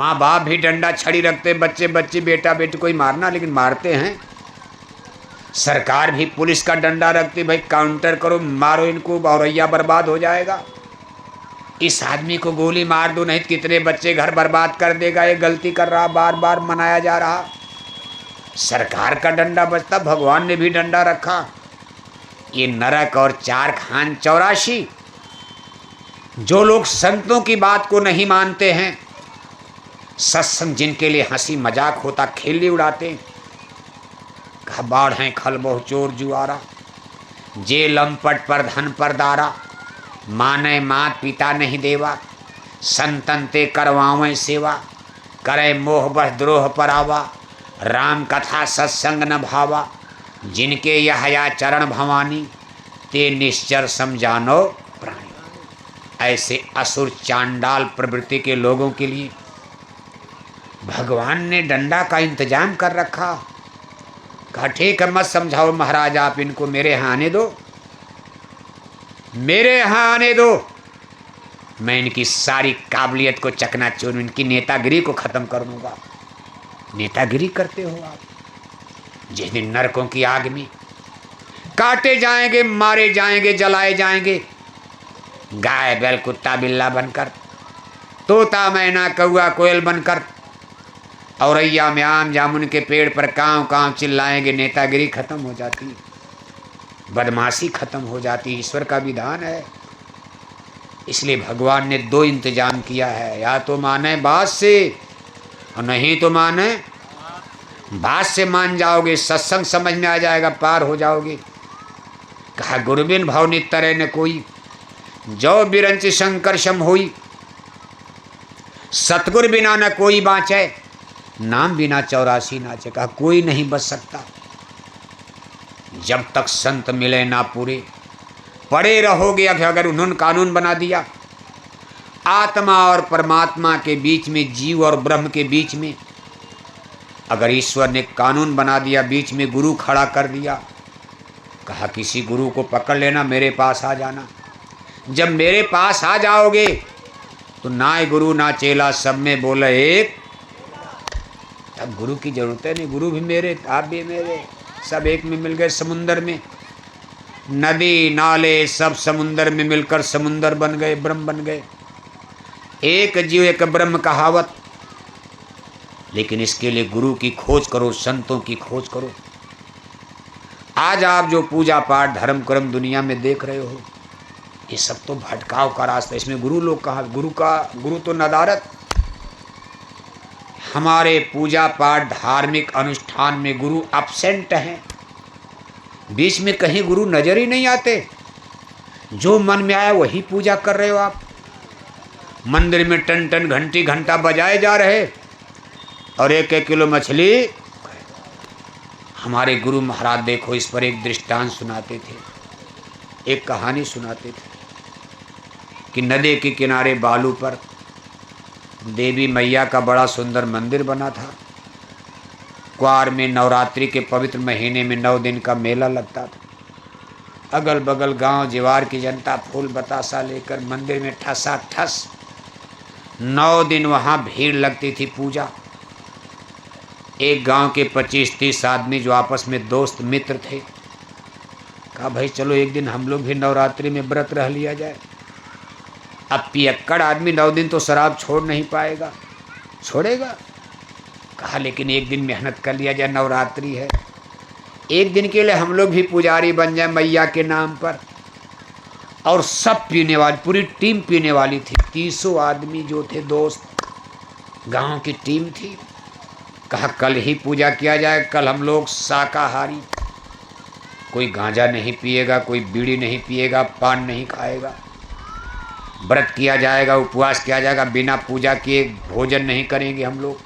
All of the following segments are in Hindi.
माँ बाप भी डंडा छड़ी रखते, बच्चे बच्चे बेटा बेटी कोई मारना, लेकिन मारते हैं। सरकार भी पुलिस का डंडा रखती, भाई काउंटर करो, मारो इनको, औरैया बर्बाद हो जाएगा। इस आदमी को गोली मार दो, नहीं कितने बच्चे घर बर्बाद कर देगा, ये गलती कर रहा, बार बार मनाया जा रहा। सरकार का डंडा बचता, भगवान ने भी डंडा रखा। ये नरक और चार खान 84, जो लोग संतों की बात को नहीं मानते हैं, सत्संग जिनके लिए हंसी मजाक होता, खेली उड़ाते, बाढ़ है खल बहु चोर जुआरा, जे लंपट पर धन पर दारा, माने मात पिता नहीं देवा, संतन ते करवावें सेवा, करे मोह बह द्रोह परावा, राम कथा सत्संग न भावा, जिनके यह या चरण भवानी, ते निश्चर समझानो प्राणी। ऐसे असुर चांडाल प्रवृत्ति के लोगों के लिए भगवान ने डंडा का इंतजाम कर रखा। कहा ठीक है, मत समझाओ महाराज, आप इनको मेरे यहाँ आने दो, मेरे यहाँ आने दो, मैं इनकी सारी काबिलियत को चकनाचूर, इनकी नेतागिरी को खत्म कर दूंगा। नेतागिरी करते हो आप? जिस दिन नरकों की आग में काटे जाएंगे, मारे जाएंगे, जलाए जाएंगे, गाय बैल कुत्ता बिल्ला बनकर, तोता मैना कौआ कोयल बनकर, औरैया में आम जामुन के पेड़ पर कांव कांव चिल्लाएंगे, नेतागिरी खत्म हो जाती, बदमाशी खत्म हो जाती। ईश्वर का विधान है। इसलिए भगवान ने दो इंतजाम किया है, या तो माने बात से और नहीं तो माने बात से। मान जाओगे, सत्संग समझ में आ जाएगा, पार हो जाओगे। कहा गुरुबिन भाव नितरे न कोई, जो बिरंच शंकर शम होई, सतगुर बिना न कोई बाँचे, नाम बिना 84 नाचे। कहा कोई नहीं बच सकता जब तक संत मिले ना पूरे, पड़े रहोगे। अब अगर उन्होंने कानून बना दिया आत्मा और परमात्मा के बीच में, जीव और ब्रह्म के बीच में, अगर ईश्वर ने कानून बना दिया, बीच में गुरु खड़ा कर दिया, कहा किसी गुरु को पकड़ लेना, मेरे पास आ जाना। जब मेरे पास आ जाओगे तो ना गुरु ना चेला, सब में बोले एक, तब गुरु की जरूरत है नहीं। गुरु भी मेरे, आप भी मेरे, सब एक में मिल गए समुंदर में। नदी नाले सब समुंदर में मिलकर समुंदर बन गए, ब्रह्म बन गए। एक जीव एक ब्रह्म कहावत। लेकिन इसके लिए गुरु की खोज करो, संतों की खोज करो। आज आप जो पूजा पाठ धर्म कर्म दुनिया में देख रहे हो, ये सब तो भटकाव का रास्ता। इसमें गुरु लोग कहाँ? गुरु तो नदारत। हमारे पूजा पाठ धार्मिक अनुष्ठान में गुरु एब्सेंट हैं। बीच में कहीं गुरु नजर ही नहीं आते। जो मन में आया वही पूजा कर रहे हो आप। मंदिर में टन टन घंटी घंटा बजाए जा रहे और 1-1 किलो मछली। हमारे गुरु महाराज देखो, इस पर एक दृष्टांत सुनाते थे, एक कहानी सुनाते थे कि नदी के किनारे बालू पर देवी मैया का बड़ा सुंदर मंदिर बना था। क्वार में नवरात्रि के पवित्र महीने में 9 दिन का मेला लगता था। अगल बगल गांव जीवार की जनता फूल बतासा लेकर मंदिर में ठसा ठस 9 दिन वहाँ भीड़ लगती थी पूजा। एक गांव के 25-30 आदमी जो आपस में दोस्त मित्र थे, कहा भाई चलो एक दिन हम लोग भी नवरात्रि में व्रत रह लिया जाए। अब पियक्कड़ आदमी 9 दिन तो शराब छोड़ नहीं पाएगा, छोड़ेगा? कहा लेकिन एक दिन मेहनत कर लिया जाए, नवरात्रि है, एक दिन के लिए हम लोग भी पुजारी बन जाए मैया के नाम पर। और सब पीने वाली, पूरी टीम पीने वाली थी। 300 आदमी जो थे दोस्त, गांव की टीम थी। कहा कल ही पूजा किया जाए, कल हम लोग शाकाहारी, कोई गांजा नहीं पिएगा, कोई बीड़ी नहीं पिएगा, पान नहीं खाएगा, व्रत किया जाएगा, उपवास किया जाएगा, बिना पूजा किए भोजन नहीं करेंगे हम लोग।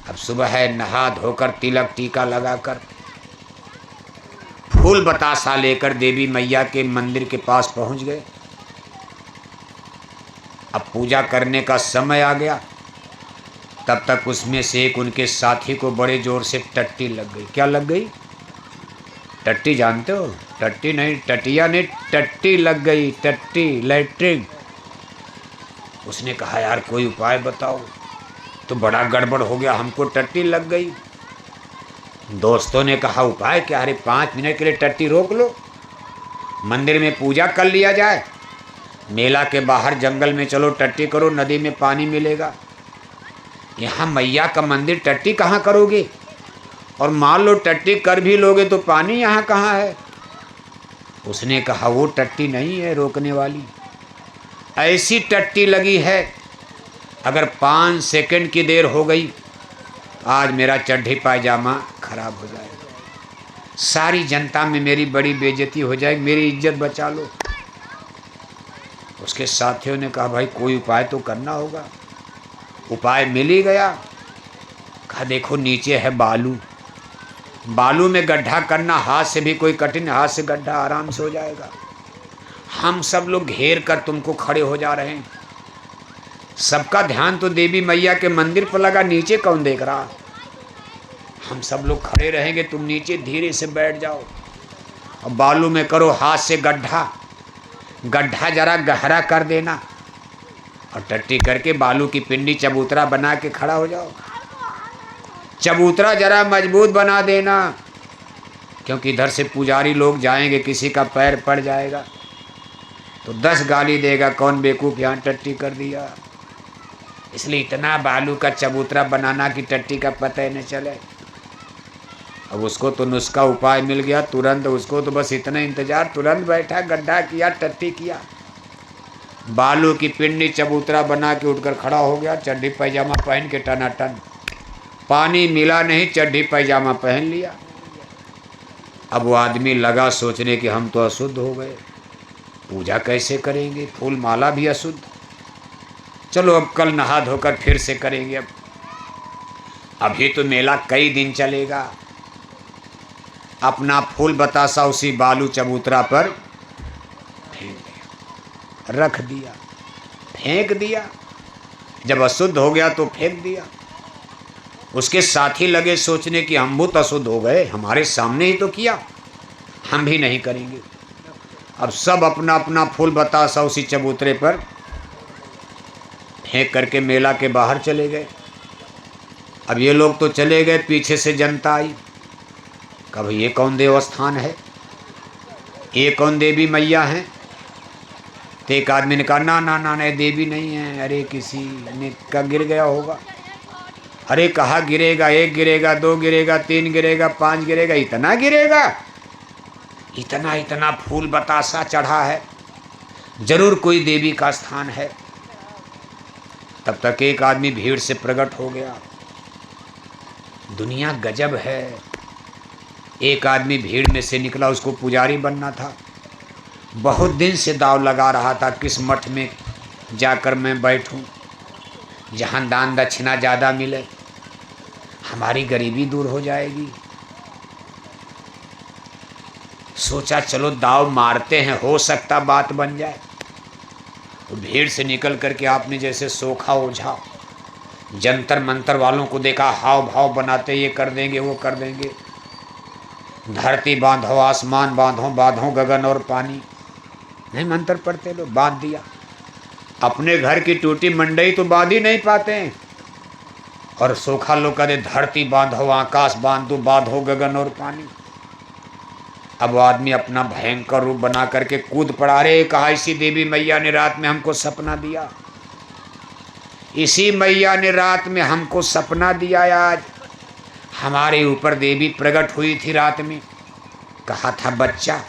अब सुबह है, नहा धोकर तिलक टीका लगाकर फूल बतासा लेकर देवी मैया के मंदिर के पास पहुंच गए। अब पूजा करने का समय आ गया। तब तक उसमें से एक उनके साथी को बड़े जोर से टट्टी लग गई। क्या लग गई? टट्टी जानते हो? टट्टी नहीं, टटिया नहीं, टट्टी लग गई, टट्टी, लैट्रिन। उसने कहा यार कोई उपाय बताओ। तो बड़ा गड़बड़ हो गया, हमको टट्टी लग गई। दोस्तों ने कहा उपाय क्या? अरे 5 मिनट के लिए टट्टी रोक लो, मंदिर में पूजा कर लिया जाए, मेला के बाहर जंगल में चलो टट्टी करो, नदी में पानी मिलेगा। यहाँ मैया का मंदिर, टट्टी कहाँ करोगे? और मान लो टट्टी कर भी लोगे तो पानी यहाँ कहाँ है? उसने कहा वो टट्टी नहीं है रोकने वाली, ऐसी टट्टी लगी है अगर 5 सेकंड की देर हो गई आज मेरा चड्ढी पायजामा खराब हो जाएगा, सारी जनता में मेरी बड़ी बेइज्जती हो जाएगी, मेरी इज्जत बचा लो। उसके साथियों ने कहा भाई कोई उपाय तो करना होगा। उपाय मिल ही गया। कहा देखो नीचे है बालू, बालू में गड्ढा करना हाथ से भी कोई कठिन, हाथ से गड्ढा आराम से हो जाएगा। हम सब लोग घेर कर तुमको खड़े हो जा रहे हैं, सबका ध्यान तो देवी मैया के मंदिर पर लगा, नीचे कौन देख रहा? हम सब लोग खड़े रहेंगे, तुम नीचे धीरे से बैठ जाओ और बालू में करो हाथ से गड्ढा, गड्ढा जरा गहरा कर देना और टट्टी करके बालू की पिंडी चबूतरा बना के खड़ा हो जाओ। चबूतरा जरा मजबूत बना देना, क्योंकि इधर से पुजारी लोग जाएंगे, किसी का पैर पड़ जाएगा तो 10 गाली देगा, कौन बेवकूफ़ यहाँ टट्टी कर दिया। इसलिए इतना बालू का चबूतरा बनाना कि टट्टी का पता ही न चले। अब उसको तो नुस्खा उपाय मिल गया तुरंत, उसको तो बस इतना इंतजार, तुरंत बैठा, गड्ढा किया, टट्टी किया, बालू की पिंडी चबूतरा बना के उठकर खड़ा हो गया, चड्ढी पैजामा पहन के टनाटन। पानी मिला नहीं, चड्ढी पैजामा पहन लिया। अब वो आदमी लगा सोचने कि हम तो अशुद्ध हो गए, पूजा कैसे करेंगे, फूल माला भी अशुद्ध, चलो अब कल नहा धोकर फिर से करेंगे। अब अभी तो मेला कई दिन चलेगा। अपना फूल बतासा उसी बालू चबूतरा पर फेंक दिया, रख दिया, फेंक दिया। जब अशुद्ध हो गया तो फेंक दिया। उसके साथी लगे सोचने कि हम बहुत अशुद्ध हो गए, हमारे सामने ही तो किया, हम भी नहीं करेंगे। अब सब अपना अपना फूल बतासा उसी चबूतरे पर फेंक करके मेला के बाहर चले गए। अब ये लोग तो चले गए, पीछे से जनता आई, कब ये कौन देवस्थान है, ये कौन देवी मैया है? तो एक आदमी ने कहा ना ना ना ना देवी नहीं है, अरे किसी ने का गिर गया होगा। अरे कहा गिरेगा, 1 गिरेगा, 2 गिरेगा, 3 गिरेगा, 5 गिरेगा, इतना गिरेगा? इतना इतना फूल बतासा चढ़ा है, जरूर कोई देवी का स्थान है। तब तक एक आदमी भीड़ से प्रकट हो गया। दुनिया गजब है। एक आदमी भीड़ में से निकला, उसको पुजारी बनना था, बहुत दिन से दाव लगा रहा था किस मठ में जाकर मैं बैठूं, जहां दान दक्षिणा ज़्यादा मिले, हमारी गरीबी दूर हो जाएगी। सोचा चलो दाव मारते हैं, हो सकता बात बन जाए। तो भीड़ से निकल करके आपने जैसे सोखा ओझा जंतर मंतर वालों को देखा, हाव भाव बनाते, ये कर देंगे वो कर देंगे, धरती बांधो, आसमान बांधो, बांधो गगन और पानी, नहीं मंत्र पढ़ते लोग, बांध दिया। अपने घर की टूटी मंडई तो बांध ही नहीं पाते हैं, और सोखा लोग कहते धरती बांधो, आकाश बांधो, बांधो गगन और पानी। अब वो आदमी अपना भयंकर रूप बना करके कूद पड़ा। रे कहा इसी देवी मैया ने रात में हमको सपना दिया, इसी मैया ने रात में हमको सपना दिया, आज हमारे ऊपर देवी प्रकट हुई थी रात में, कहा था बच्चा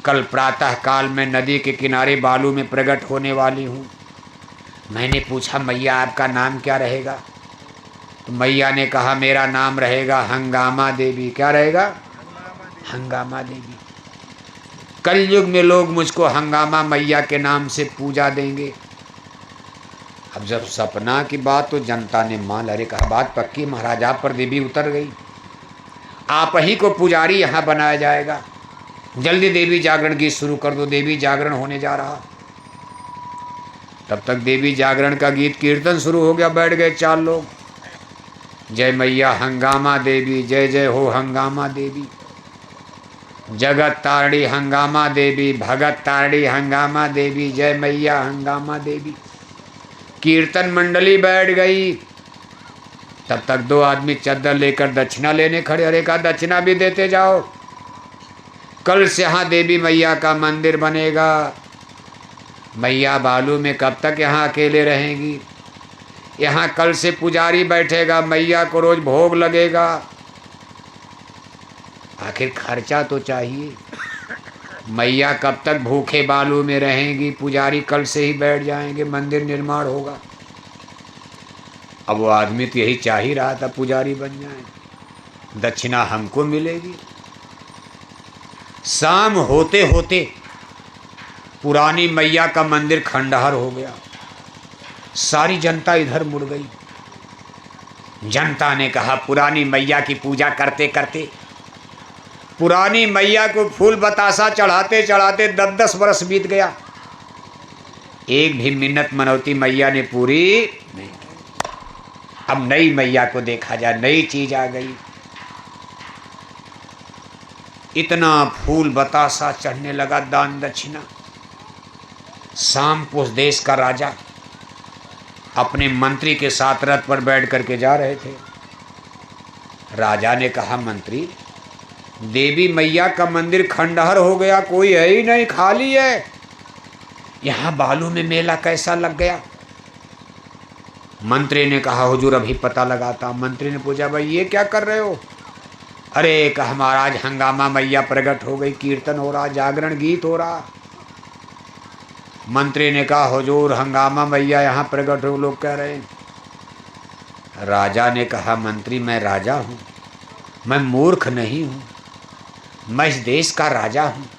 कल प्रातः काल में नदी के किनारे बालू में प्रकट होने वाली हूँ। मैंने पूछा मैया आपका नाम क्या रहेगा? तो मैया ने कहा मेरा नाम रहेगा हंगामा देवी। क्या रहेगा? हंगामा देवी। कलयुग में लोग मुझको हंगामा मैया के नाम से पूजा देंगे। अब जब सपना की बात तो जनता ने मान, अरे कहा बात पक्की, महाराज आप पर देवी उतर गई, आप ही को पुजारी यहाँ बनाया जाएगा, जल्दी देवी जागरण गीत शुरू कर दो, देवी जागरण होने जा रहा। तब तक देवी जागरण का गीत कीर्तन शुरू हो गया। बैठ गए 4 लोग, जय मैया हंगामा देवी, जय जय हो हंगामा देवी, जगत तारणी हंगामा देवी, भगत तारणी हंगामा देवी, जय मैया हंगामा देवी। कीर्तन मंडली बैठ गई। तब तक दो आदमी चद्दर लेकर दक्षिणा लेने खड़े। अरे कहा दक्षिणा भी देते जाओ, कल से यहाँ देवी मैया का मंदिर बनेगा। मैया बालू में कब तक यहाँ अकेले रहेंगी? यहाँ कल से पुजारी बैठेगा, मैया को रोज भोग लगेगा। आखिर खर्चा तो चाहिए। मैया कब तक भूखे बालू में रहेंगी? पुजारी कल से ही बैठ जाएंगे, मंदिर निर्माण होगा। अब वो आदमी तो यही चाह ही रहा था पुजारी बन जाए, दक्षिणा हमको मिलेगी। शाम होते होते पुरानी मैया का मंदिर खंडहर हो गया। सारी जनता इधर मुड़ गई। जनता ने कहा पुरानी मैया की पूजा करते करते, पुरानी मैया को फूल बतासा चढ़ाते चढ़ाते 10-10 वर्ष बीत गया, एक भी मिन्नत मनौती मैया ने पूरी नहीं की। अब नई मैया को देखा जाए, नई चीज आ गई। इतना फूल बतासा चढ़ने लगा, दान दक्षिणा। शाम को उस देश का राजा अपने मंत्री के साथ रथ पर बैठ करके जा रहे थे। राजा ने कहा मंत्री, देवी मैया का मंदिर खंडहर हो गया, कोई है ही नहीं, खाली है। यहाँ बालू में मेला कैसा लग गया? मंत्री ने कहा हुजूर अभी पता लगाता। मंत्री ने पूछा भाई ये क्या कर रहे हो? अरे कहा महाराज हंगामा, मैया प्रकट हो गई, कीर्तन हो रहा, जागरण गीत हो रहा। मंत्री ने कहा हुजूर हंगामा, मैया यहाँ प्रकट हो, लोग कह रहे हैं। राजा ने कहा मंत्री मैं राजा हूँ, मैं मूर्ख नहीं हूँ, मैं इस देश का राजा हूँ।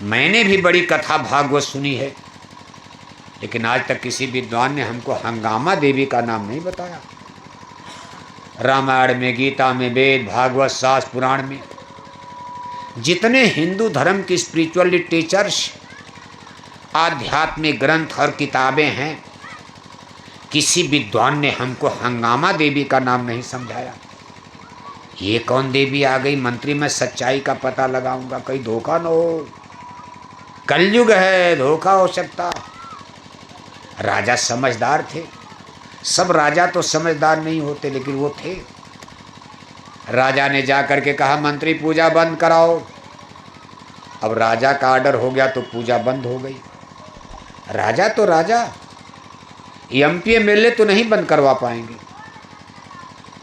मैंने भी बड़ी कथा भागवत सुनी है, लेकिन आज तक किसी विद्वान ने हमको हंगामा देवी का नाम नहीं बताया। रामायण में, गीता में, वेद, भागवत, शास्त्र, पुराण में जितने हिंदू धर्म की स्पिरिचुअल लिटरेचर्स, आध्यात्मिक ग्रंथ और किताबें हैं, किसी विद्वान ने हमको हंगामा देवी का नाम नहीं समझाया। ये कौन देवी आ गई? मंत्री मैं सच्चाई का पता लगाऊंगा, कहीं धोखा न हो, कलयुग है, धोखा हो सकता। राजा समझदार थे। सब राजा तो समझदार नहीं होते, लेकिन वो थे। राजा ने जा कर के कहा मंत्री पूजा बंद कराओ। अब राजा का आर्डर हो गया तो पूजा बंद हो गई। राजा तो राजा, एमपी एमएलए तो नहीं बंद करवा पाएंगे।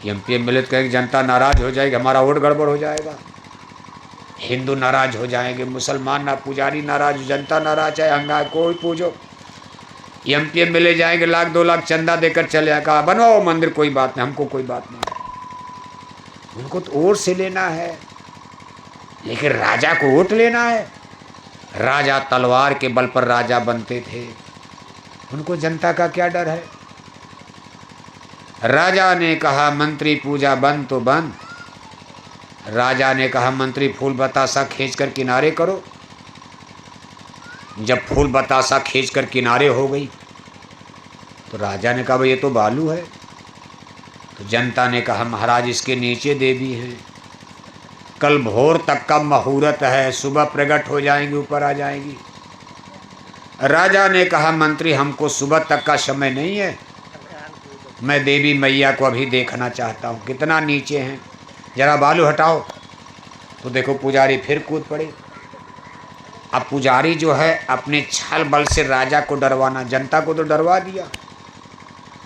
एमपी एमएलए तो कहेंगे जनता नाराज हो जाएगी, हमारा वोट गड़बड़ हो जाएगा, हिंदू नाराज हो जाएंगे, मुसलमान ना, पुजारी नाराज, जनता नाराज है, हंगा कोई पूजो। एमपी एमएलए जाएंगे, 1-2 लाख चंदा देकर चले आएगा, बनवाओ मंदिर, कोई बात नहीं, हमको कोई बात नहीं। उनको तो वोट से लेना है, लेकिन राजा को वोट लेना है। राजा तलवार के बल पर राजा बनते थे, उनको जनता का क्या डर है? राजा ने कहा मंत्री पूजा बंद तो बंद। राजा ने कहा मंत्री फूल बतासा खींचकर किनारे करो। जब फूल बतासा खींचकर किनारे हो गई तो राजा ने कहा भाई ये तो बालू है। तो जनता ने कहा महाराज इसके नीचे देवी है, कल भोर तक का मुहूर्त है, सुबह प्रकट हो जाएंगी, ऊपर आ जाएंगी। राजा ने कहा मंत्री हमको सुबह तक का समय नहीं है, मैं देवी मैया को अभी देखना चाहता हूँ, कितना नीचे हैं, जरा बालू हटाओ। तो देखो पुजारी फिर कूद पड़े। अब पुजारी जो है अपने छल बल से राजा को डरवाना, जनता को तो डरवा दिया,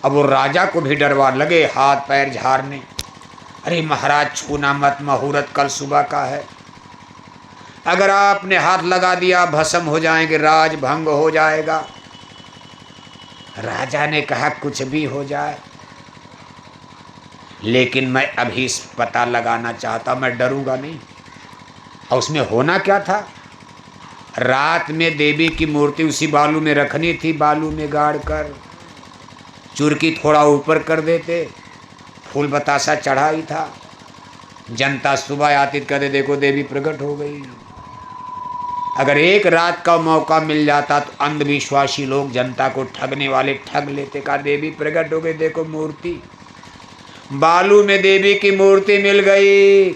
अब वो राजा को भी डरवा लगे, हाथ पैर झाड़ने। अरे महाराज छूना मत, मुहूर्त कल सुबह का है, अगर आपने हाथ लगा दिया भस्म हो जाएंगे, राज भंग हो जाएगा। राजा ने कहा कुछ भी हो जाए, लेकिन मैं अभी पता लगाना चाहता, मैं डरूंगा नहीं। और उसमें होना क्या था? रात में देवी की मूर्ति उसी बालू में रखनी थी, बालू में गाड़ कर चुरकी थोड़ा ऊपर कर देते, फूल बतासा चढ़ा ही था। जनता सुबह आती करे देखो देवी प्रकट हो गई। अगर एक रात का मौका मिल जाता तो अंधविश्वासी लोग जनता को ठगने वाले ठग लेते, कहा देवी प्रकट हो गई, देखो मूर्ति, बालू में देवी की मूर्ति मिल गई,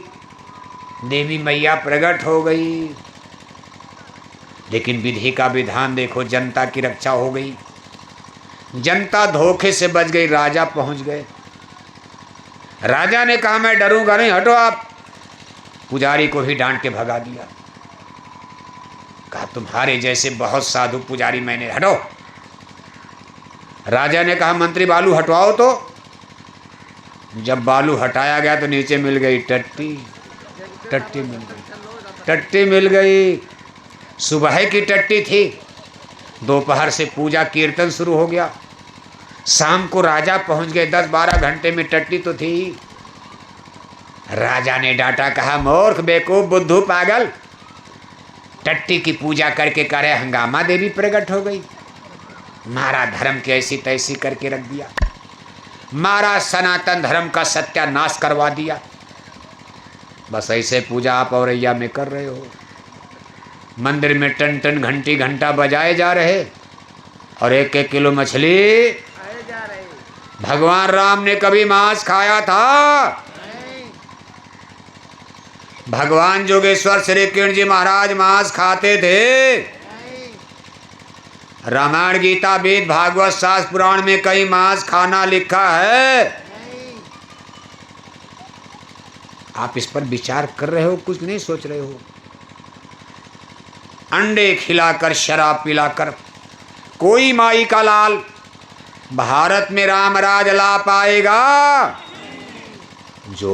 देवी मैया प्रकट हो गई। लेकिन विधि का विधान देखो, जनता की रक्षा हो गई। जनता धोखे से बच गई, राजा पहुंच गए। राजा ने कहा मैं डरूंगा नहीं, हटो आप। पुजारी को ही डांट के भगा दिया। कहा तुम्हारे जैसे बहुत साधु पुजारी मैंने, हटो। राजा ने कहा मंत्री बालू हटवाओ। तो जब बालू हटाया गया तो नीचे मिल गई टट्टी। टट्टी मिल गई, टट्टी मिल गई। सुबह की टट्टी थी। दोपहर से पूजा कीर्तन शुरू हो गया। शाम को राजा पहुंच गए। 10-12 घंटे में टट्टी तो थी। राजा ने डांटा, कहा मूर्ख, बेवकूफ, बुद्धू, पागल। टट्टी की पूजा करके करे हंगामा, देवी प्रकट हो गई। मारा धर्म की ऐसी तैसी करके रख दिया। मारा सनातन धर्म का सत्यानाश करवा दिया। बस ऐसे पूजा आप औरैया में कर रहे हो। मंदिर में टन टन घंटी घंटा बजाए जा रहे और 1-1 किलो मछली। भगवान राम ने कभी मांस खाया था? भगवान जोगेश्वर श्री किरण जी महाराज मांस खाते थे? रामायण गीता वेद भागवत शास्त्र पुराण में कहीं मांस खाना लिखा है? आप इस पर विचार कर रहे हो? कुछ नहीं सोच रहे हो। अंडे खिलाकर शराब पिलाकर कोई माई का लाल भारत में राम राज ला पाएगा? जो